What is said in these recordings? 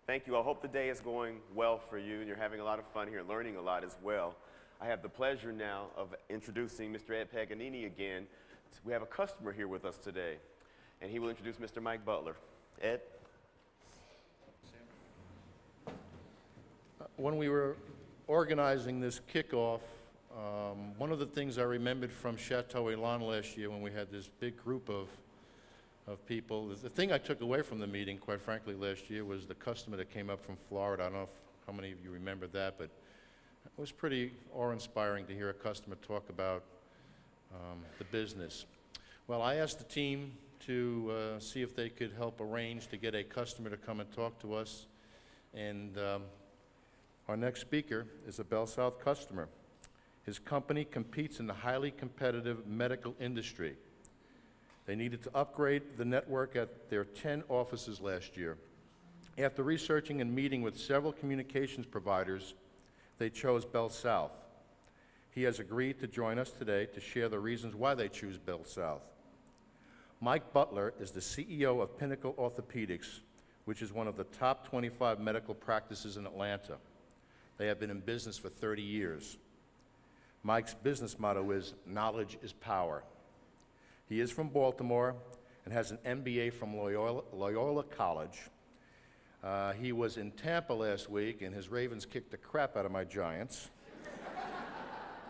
Thank you. I hope the day is going well for you and you're having a lot of fun here, learning a lot as well. I have the pleasure now of introducing Mr. Ed Paganini again. We have a customer here with us today, and he will introduce Mr. Mike Butler. Ed? When we were organizing this kickoff, one of the things I remembered from Chateau Elan last year when we had this big group of people, the thing I took away from the meeting, quite frankly, last year was the customer that came up from Florida. I don't know how many of you remember that, but it was pretty awe-inspiring to hear a customer talk about the business. Well, I asked the team to see if they could help arrange to get a customer to come and talk to us, and our next speaker is a BellSouth customer. His company competes in the highly competitive medical industry. They needed to upgrade the network at their 10 offices last year. After researching and meeting with several communications providers, they chose BellSouth. He has agreed to join us today to share the reasons why they choose BellSouth. Mike Butler is the CEO of Pinnacle Orthopedics, which is one of the top 25 medical practices in Atlanta. They have been in business for 30 years. Mike's business motto is, "Knowledge is power." He is from Baltimore and has an MBA from Loyola College. He was in Tampa last week, and his Ravens kicked the crap out of my Giants.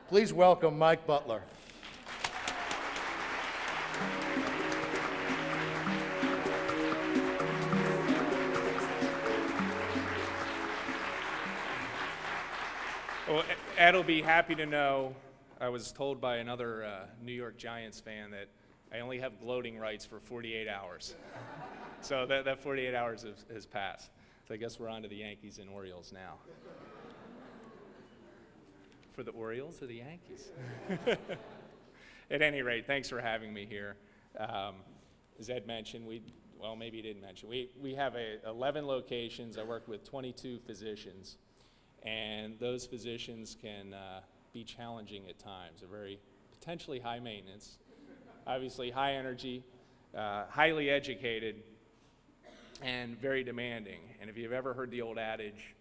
Please welcome Mike Butler. Well, Ed will be happy to know I was told by another New York Giants fan that I only have gloating rights for 48 hours. So that 48 hours has passed. So I guess we're on to the Yankees and Orioles now. For the Orioles or the Yankees? At any rate, thanks for having me here. As Ed mentioned, well, maybe he didn't mention, we have 11 locations. I work with 22 physicians. And those physicians can be challenging at times. They're very potentially high maintenance, obviously high energy, highly educated, and very demanding. And if you've ever heard the old adage,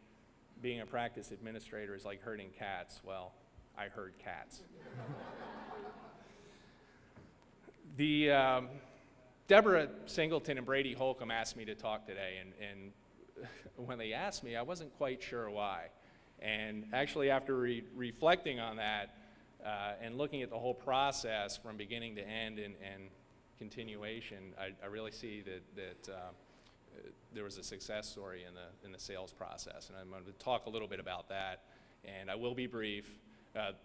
being a practice administrator is like herding cats, well, I herd cats. Deborah Singleton and Brady Holcomb asked me to talk today, and when they asked me, I wasn't quite sure why. And actually, after reflecting on that and looking at the whole process from beginning to end and continuation, I really see that there was a success story in the sales process. And I'm going to talk a little bit about that. And I will be brief.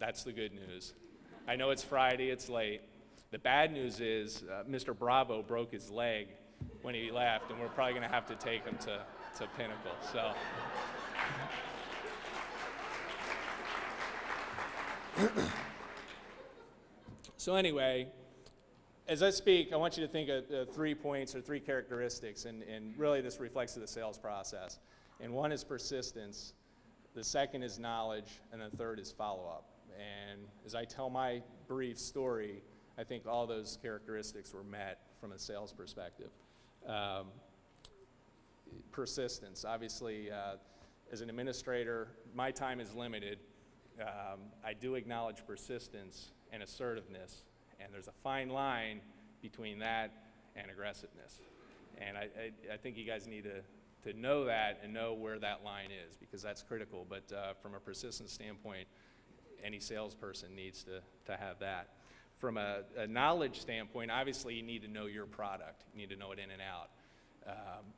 That's the good news. I know it's Friday, it's late. The bad news is Mr. Bravo broke his leg when he left, and we're probably going to have to take him to Pinnacle. So anyway, as I speak, I want you to think of 3 points or 3 characteristics, and really this reflects the sales process. And one is persistence, the second is knowledge, and the third is follow-up. And as I tell my brief story, I think all those characteristics were met from a sales perspective. Persistence, obviously, as an administrator, my time is limited. I do acknowledge persistence and assertiveness, and there's a fine line between that and aggressiveness. And I think you guys need to know that and know where that line is, because that's critical. But from a persistence standpoint, any salesperson needs to have that. From a knowledge standpoint, obviously you need to know your product. You need to know it in and out.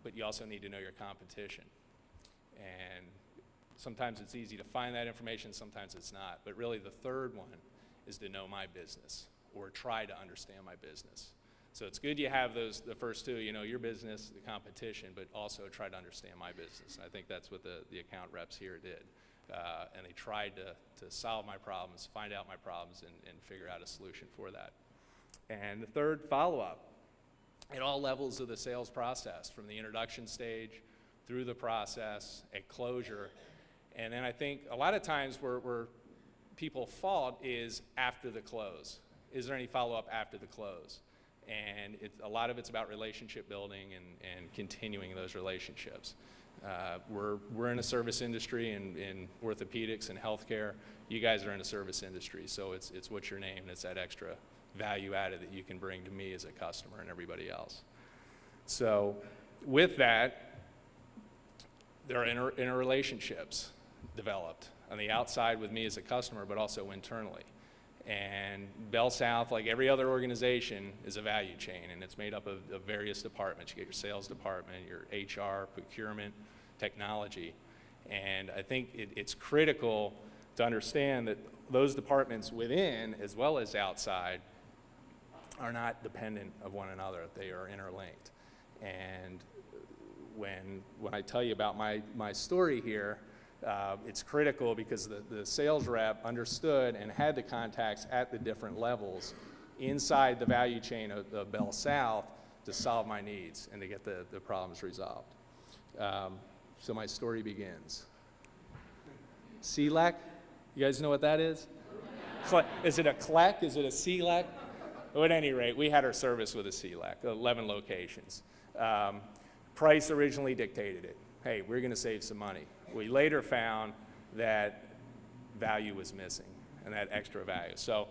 But you also need to know your competition. And sometimes it's easy to find that information, sometimes it's not. But really the third one is to know my business, or try to understand my business. So it's good you have the first two, you know, your business, the competition, but also try to understand my business. And I think that's what the account reps here did. And they tried to solve my problems, find out my problems, and figure out a solution for that. And the third, follow-up at all levels of the sales process, from the introduction stage through the process, at closure. And then I think a lot of times where people fault is after the close. Is there any follow-up after the close? And a lot of it's about relationship building and continuing those relationships. We're in a service industry in orthopedics and healthcare. You guys are in a service industry, so it's what's your name, and it's that extra value added that you can bring to me as a customer and everybody else. So with that, there are interrelationships developed on the outside with me as a customer, but also internally. And BellSouth, like every other organization, is a value chain, and it's made up of various departments. You get your sales department, your HR, procurement, technology. And I think it's critical to understand that those departments within, as well as outside, are not dependent of one another. They are interlinked. And when I tell you about my story here, it's critical because the sales rep understood and had the contacts at the different levels inside the value chain of BellSouth to solve my needs and to get the problems resolved. So my story begins. CLEC, you guys know what that is? Is it a CLEC? Is it a CLEC? Well, at any rate, we had our service with a CLEC, 11 locations. Price originally dictated it. Hey, we're going to save some money. We later found that value was missing and that extra value. So